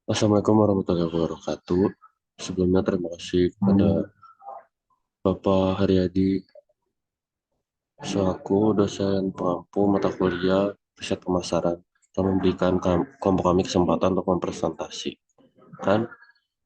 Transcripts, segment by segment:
Assalamualaikum warahmatullahi wabarakatuh. Sebelumnya terima kasih kepada Bapak Haryadi selaku dosen pengampu mata kuliah riset pemasaran telah memberikan kelompok kami kesempatan untuk mempresentasikan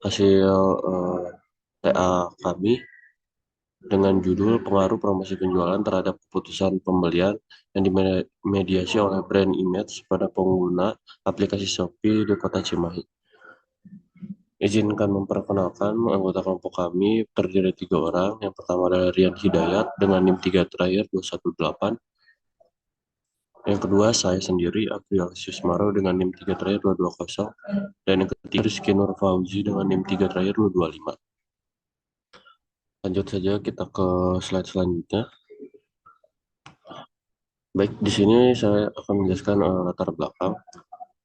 hasil TA kami dengan judul pengaruh promosi penjualan terhadap keputusan pembelian yang dimediasi oleh brand image pada pengguna aplikasi Shopee di Kota Cimahi. Izinkan memperkenalkan anggota kelompok kami terdiri dari 3 orang. Yang pertama adalah Rian Hidayat dengan NIM 3 terakhir 218. Yang kedua saya sendiri, Aprilius Maro dengan NIM 3 terakhir 220. Dan yang ketiga Rizky Nur Fauzi dengan NIM 3 terakhir 225. Lanjut saja kita ke slide selanjutnya. Baik, di sini saya akan menjelaskan latar belakang.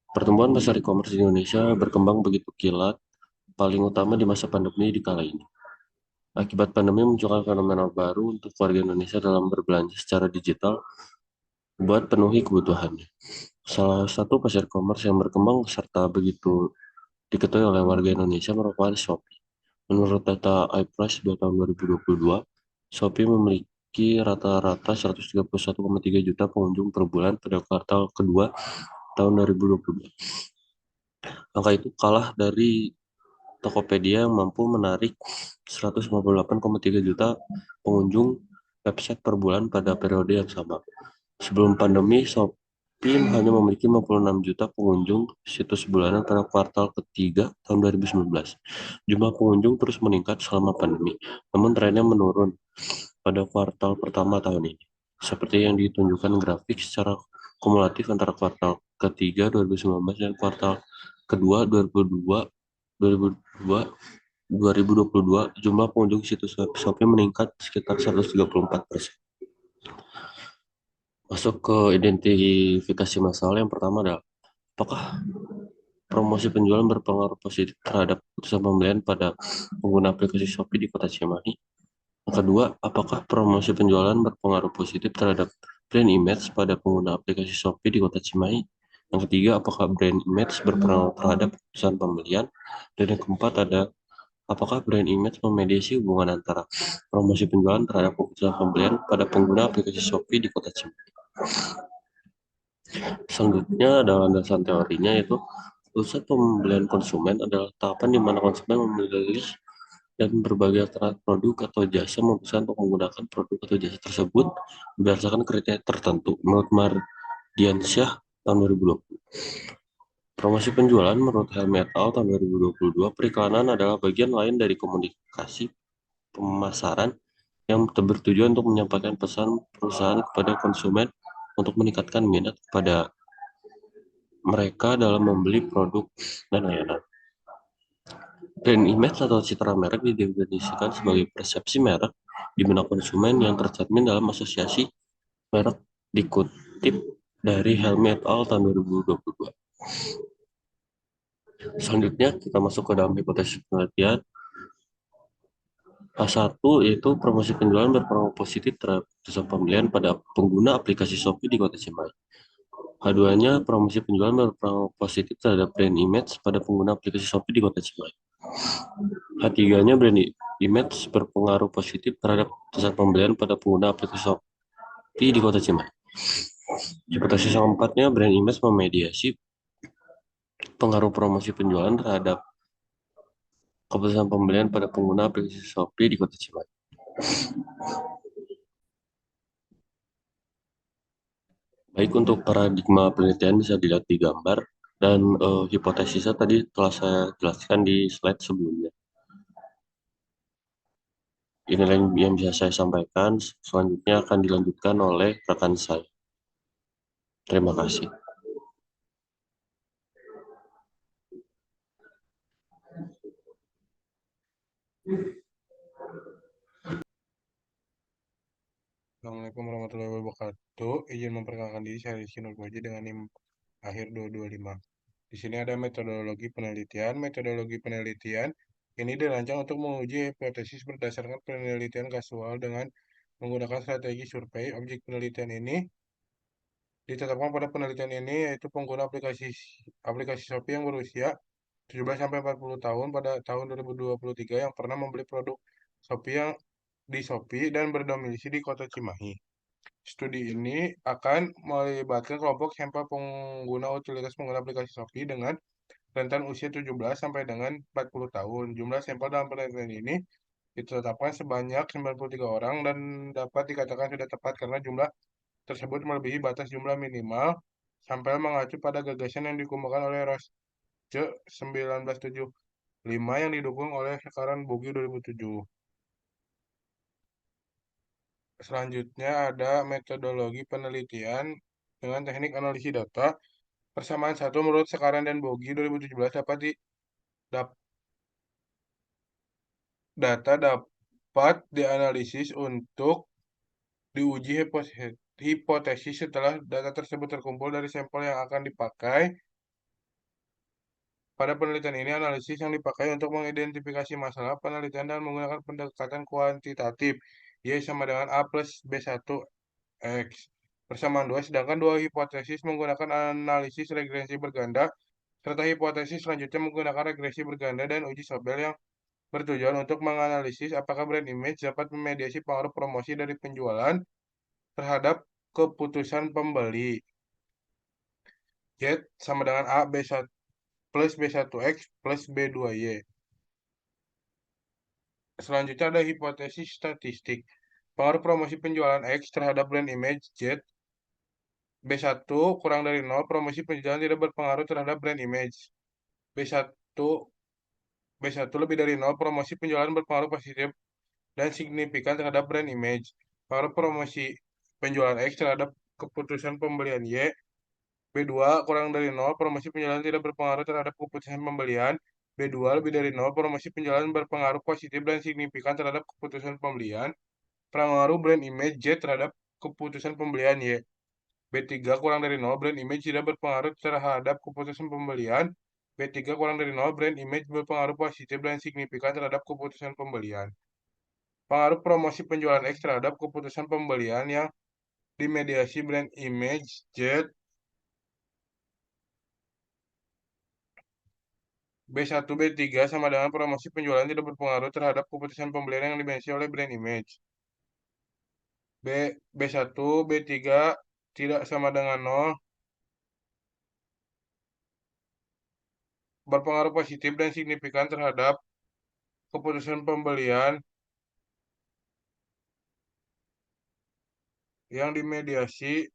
Pertumbuhan pasar e-commerce di Indonesia berkembang begitu kilat, paling utama di masa pandemi di kala ini. Akibat pandemi munculkan fenomena baru untuk warga Indonesia dalam berbelanja secara digital buat penuhi kebutuhannya. Salah satu pasar e-commerce yang berkembang serta begitu diketahui oleh warga Indonesia merupakan Shopee. Menurut data iPrice tahun 2022, Shopee memiliki rata-rata 131,3 juta pengunjung per bulan pada kuartal kedua tahun 2022. Angka itu kalah dari Tokopedia yang mampu menarik 158,3 juta pengunjung website per bulan pada periode yang sama. Sebelum pandemi, Shopee hanya memiliki 56 juta pengunjung situs bulanan pada kuartal ketiga tahun 2019. Jumlah pengunjung terus meningkat selama pandemi, namun trennya menurun pada kuartal pertama tahun ini. Seperti yang ditunjukkan grafik secara kumulatif antara kuartal ketiga 2019 dan kuartal kedua 2022, jumlah pengunjung situs web Shopee meningkat sekitar 134%. Masuk ke identifikasi masalah yang pertama adalah apakah promosi penjualan berpengaruh positif terhadap keputusan pembelian pada pengguna aplikasi Shopee di Kota Cimahi? Yang kedua, apakah promosi penjualan berpengaruh positif terhadap brand image pada pengguna aplikasi Shopee di Kota Cimahi? Yang ketiga, apakah brand image berpengaruh terhadap keputusan pembelian? Dan yang keempat ada, apakah brand image memediasi hubungan antara promosi penjualan terhadap keputusan pembelian pada pengguna aplikasi Shopee di Kota Cimahi? Selanjutnya adalah landasan teorinya, yaitu pusat pembelian konsumen adalah tahapan di mana konsumen memilih dan berbagai alternatif produk atau jasa memutuskan untuk menggunakan produk atau jasa tersebut berdasarkan kriteria tertentu. Menurut Mardiansyah tahun 2020. Promosi penjualan menurut Helmi et al. Tahun 2022, periklanan adalah bagian lain dari komunikasi pemasaran yang bertujuan untuk menyampaikan pesan perusahaan kepada konsumen untuk meningkatkan minat kepada mereka dalam membeli produk dan layanan. Brand image atau citra merek didefinisikan sebagai persepsi merek di benak konsumen yang tercermin dalam asosiasi merek, dikutip dari Helmi et al. Tahun 2022. Selanjutnya kita masuk ke dalam hipotesis penelitian. A1 yaitu promosi penjualan berpengaruh positif terhadap keputusan pembelian pada pengguna aplikasi Shopee di Kota Cimahi. Keduanya, promosi penjualan berpengaruh positif terhadap brand image pada pengguna aplikasi Shopee di Kota Cimahi. Ketiganya, brand image berpengaruh positif terhadap keputusan pembelian pada pengguna aplikasi Shopee di Kota Cimahi. Hipotesis yang keempatnya, brand image memediasi pengaruh promosi penjualan terhadap keputusan pembelian pada pengguna aplikasi Shopee di Kota Cimahi. Baik, untuk paradigma penelitian bisa dilihat di gambar, dan hipotesisnya tadi telah saya jelaskan di slide sebelumnya. Inilah yang bisa saya sampaikan, selanjutnya akan dilanjutkan oleh rekan saya. Terima kasih. Assalamualaikum warahmatullahi wabarakatuh. Izin memperkenalkan diri, saya Rizky Nurbaji dengan NIM akhir 225. Di sini ada metodologi penelitian. Metodologi penelitian ini dirancang untuk menguji hipotesis berdasarkan penelitian kasual dengan menggunakan strategi survei. Objek penelitian ini ditetapkan pada penelitian ini yaitu pengguna aplikasi Shopee yang berusia 17 sampai 40 tahun pada tahun 2023 yang pernah membeli produk Shopee yang di Shopee dan berdomisili di Kota Cimahi. Studi ini akan melibatkan kelompok sampel pengguna utilitas pengguna aplikasi Shopee dengan rentan usia 17 sampai dengan 40 tahun. Jumlah sampel dalam penelitian ini ditetapkan sebanyak 93 orang dan dapat dikatakan sudah tepat karena jumlah tersebut melebihi batas jumlah minimal sampai mengacu pada gagasan yang dikemukakan oleh Roche 1975 yang didukung oleh Sekaran Bogi 2007. Selanjutnya ada metodologi penelitian dengan teknik analisis data. Persamaan satu menurut Sekaran dan Bogi 2017 dapat data dapat dianalisis untuk diuji hipotesis setelah data tersebut terkumpul dari sampel yang akan dipakai. Pada penelitian ini, analisis yang dipakai untuk mengidentifikasi masalah penelitian dan menggunakan pendekatan kuantitatif, Y sama dengan A plus B1 X. Persamaan 2, sedangkan dua hipotesis menggunakan analisis regresi berganda, serta hipotesis selanjutnya menggunakan regresi berganda dan uji Sobel yang bertujuan untuk menganalisis apakah brand image dapat memediasi pengaruh promosi dari penjualan terhadap keputusan pembeli. Y sama dengan A B1 plus B1X plus B2Y. Selanjutnya ada hipotesis statistik. Pengaruh promosi penjualan X terhadap brand image Z B1 kurang dari 0, promosi penjualan tidak berpengaruh terhadap brand image. B1 B1 lebih dari 0, promosi penjualan berpengaruh positif dan signifikan terhadap brand image. Pengaruh promosi penjualan X terhadap keputusan pembelian Y. B2 kurang dari 0, promosi penjualan tidak berpengaruh terhadap keputusan pembelian. B2 lebih dari 0, promosi penjualan berpengaruh positif dan signifikan terhadap keputusan pembelian. Pengaruh brand image Z terhadap keputusan pembelian Y. B3 kurang dari 0, brand image tidak berpengaruh terhadap keputusan pembelian. B3 kurang dari 0, brand image berpengaruh positif dan signifikan terhadap keputusan pembelian. Pengaruh promosi penjualan X terhadap keputusan pembelian yang dimediasi brand image Z. B1, B3 sama dengan promosi penjualan tidak berpengaruh terhadap keputusan pembelian yang dimediasi oleh brand image. B1, B3 tidak sama dengan 0, berpengaruh positif dan signifikan terhadap keputusan pembelian yang dimediasi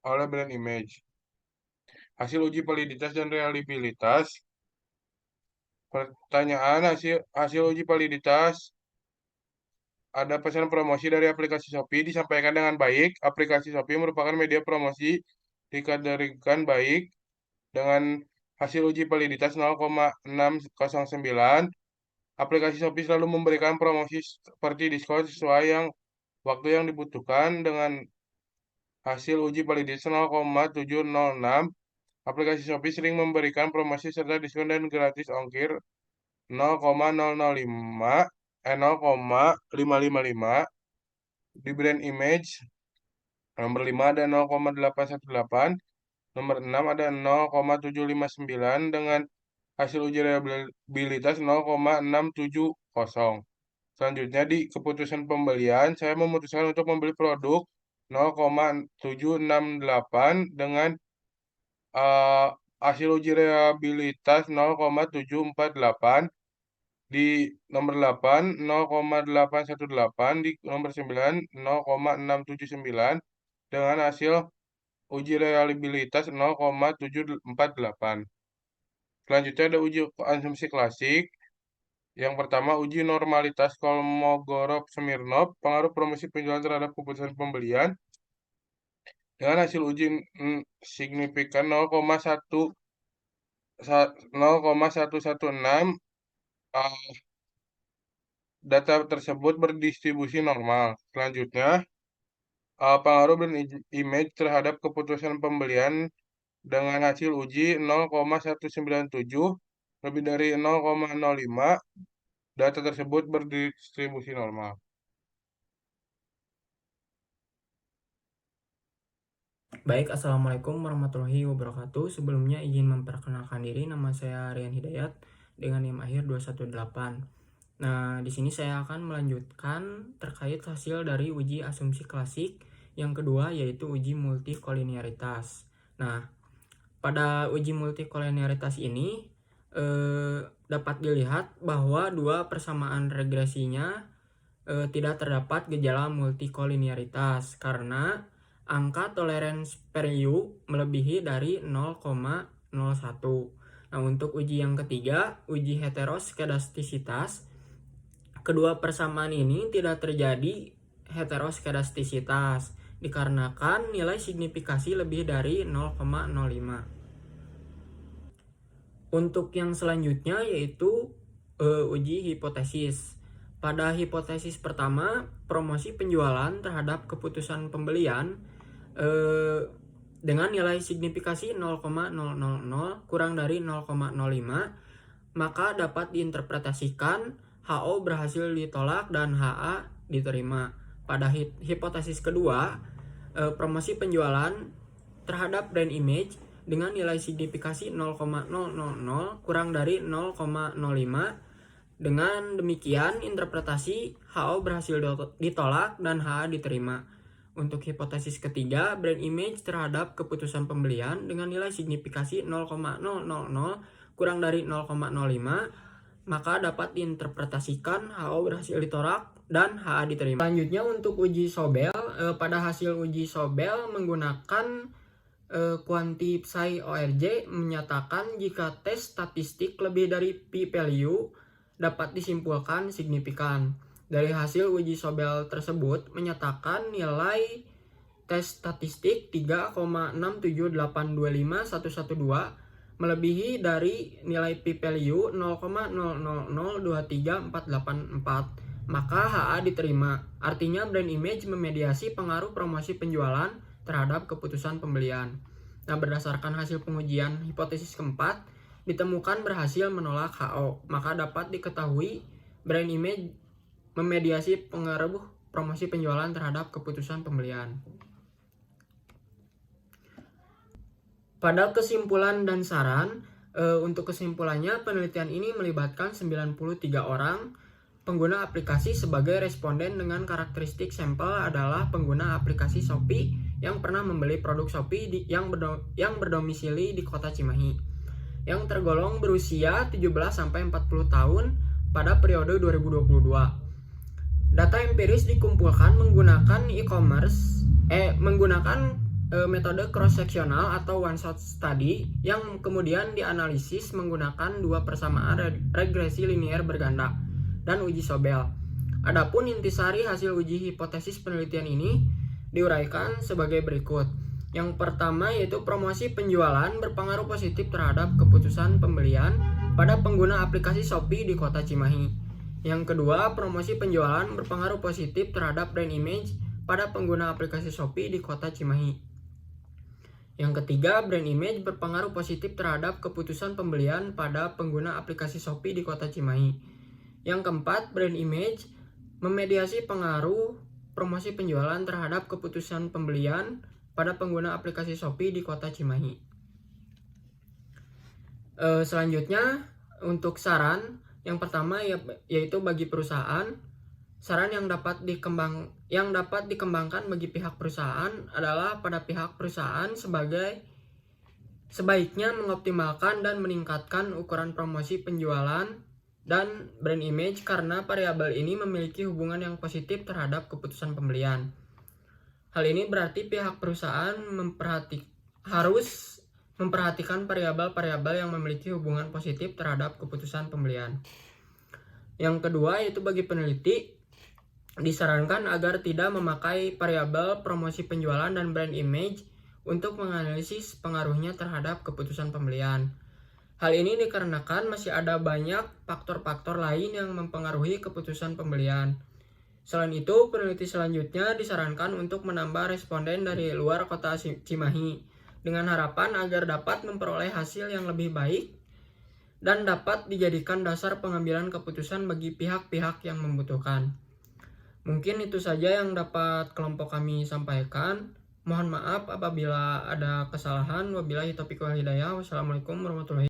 oleh brand image. Hasil uji validitas dan reliabilitas. Pertanyaan hasil uji validitas. Ada pesan promosi dari aplikasi Shopee disampaikan dengan baik. Aplikasi Shopee merupakan media promosi dikategorikan baik dengan hasil uji validitas 0,609. Aplikasi Shopee selalu memberikan promosi seperti diskon sesuai waktu yang dibutuhkan dengan hasil uji validitas 0,706. Aplikasi Shopee sering memberikan promosi serta diskon dan gratis ongkir 0,555 di brand image. Nomor 5 ada 0,818, nomor 6 ada 0,759 dengan hasil uji reliabilitas 0,670. Selanjutnya di keputusan pembelian, saya memutuskan untuk membeli produk 0,768 dengan hasil uji reliabilitas 0,748. Di nomor 8 0,818, di nomor 9 0,679 dengan hasil uji reliabilitas 0,748. Selanjutnya ada uji konsumsi klasik. Yang pertama, uji normalitas Kolmogorov-Smirnov, pengaruh promosi penjualan terhadap keputusan pembelian. Dengan hasil uji signifikan 0,116, data tersebut berdistribusi normal. Selanjutnya, pengaruh brand image terhadap keputusan pembelian dengan hasil uji 0,197 lebih dari 0,05, data tersebut berdistribusi normal. Baik, Assalamualaikum warahmatullahi wabarakatuh. Sebelumnya izin memperkenalkan diri, nama saya Rian Hidayat dengan NIM akhir 218. Nah, di sini saya akan melanjutkan terkait hasil dari uji asumsi klasik yang kedua, yaitu uji multikolinearitas. Nah, pada uji multikolinearitas ini dapat dilihat bahwa dua persamaan regresinya tidak terdapat gejala multikolinearitas karena angka toleransi per U melebihi dari 0,01. Nah, untuk uji yang ketiga, uji heteroskedastisitas, kedua persamaan ini tidak terjadi heteroskedastisitas dikarenakan nilai signifikasi lebih dari 0,05. Untuk yang selanjutnya yaitu uji hipotesis. Pada hipotesis pertama, promosi penjualan terhadap keputusan pembelian dengan nilai signifikasi 0,000 kurang dari 0,05, maka dapat diinterpretasikan HO berhasil ditolak dan HA diterima. Pada hipotesis kedua, promosi penjualan terhadap brand image dengan nilai signifikasi 0,000 kurang dari 0,05. Dengan demikian, interpretasi HO berhasil ditolak dan HA diterima. Untuk hipotesis ketiga, brand image terhadap keputusan pembelian dengan nilai signifikasi 0,000 kurang dari 0,05, maka dapat diinterpretasikan HO berhasil ditolak dan HA diterima. Selanjutnya untuk uji Sobel, pada hasil uji Sobel menggunakan kuanti psi ORJ menyatakan jika tes statistik lebih dari p-value dapat disimpulkan signifikan. Dari hasil uji Sobel tersebut menyatakan nilai tes statistik 3,678251112 melebihi dari nilai p-value 0,0002344, maka HA diterima. Artinya brand image memediasi pengaruh promosi penjualan terhadap keputusan pembelian. Nah, berdasarkan hasil pengujian hipotesis keempat, ditemukan berhasil menolak HO, maka dapat diketahui brand image memediasi pengaruh promosi penjualan terhadap keputusan pembelian. Pada kesimpulan dan saran, untuk kesimpulannya penelitian ini melibatkan 93 orang pengguna aplikasi. Sebagai responden dengan karakteristik sampel adalah pengguna aplikasi Shopee yang pernah membeli produk Shopee yang berdomisili di kota Cimahi, yang tergolong berusia 17-40 tahun pada periode 2022. Data empiris dikumpulkan menggunakan metode cross-sectional atau one-shot study yang kemudian dianalisis menggunakan dua persamaan regresi linier berganda dan uji Sobel. Adapun intisari hasil uji hipotesis penelitian ini diuraikan sebagai berikut. Yang pertama yaitu promosi penjualan berpengaruh positif terhadap keputusan pembelian pada pengguna aplikasi Shopee di kota Cimahi. Yang kedua, promosi penjualan berpengaruh positif terhadap brand image pada pengguna aplikasi Shopee di kota Cimahi. Yang ketiga, brand image berpengaruh positif terhadap keputusan pembelian pada pengguna aplikasi Shopee di kota Cimahi. Yang keempat, brand image memediasi pengaruh promosi penjualan terhadap keputusan pembelian pada pengguna aplikasi Shopee di kota Cimahi. Selanjutnya untuk saran, yang pertama yaitu bagi perusahaan, saran yang dapat dikembangkan bagi pihak perusahaan adalah pada pihak perusahaan sebaiknya mengoptimalkan dan meningkatkan ukuran promosi penjualan dan brand image karena variabel ini memiliki hubungan yang positif terhadap keputusan pembelian. Hal ini berarti pihak perusahaan harus memperhatikan variabel-variabel yang memiliki hubungan positif terhadap keputusan pembelian. Yang kedua yaitu bagi peneliti, disarankan agar tidak memakai variabel promosi penjualan dan brand image untuk menganalisis pengaruhnya terhadap keputusan pembelian. Hal ini dikarenakan masih ada banyak faktor-faktor lain yang mempengaruhi keputusan pembelian. Selain itu, peneliti selanjutnya disarankan untuk menambah responden dari luar kota Cimahi dengan harapan agar dapat memperoleh hasil yang lebih baik dan dapat dijadikan dasar pengambilan keputusan bagi pihak-pihak yang membutuhkan. Mungkin itu saja yang dapat kelompok kami sampaikan. Mohon maaf apabila ada kesalahan. Wabillahi taufiq wal hidayah. Wassalamualaikum warahmatullahi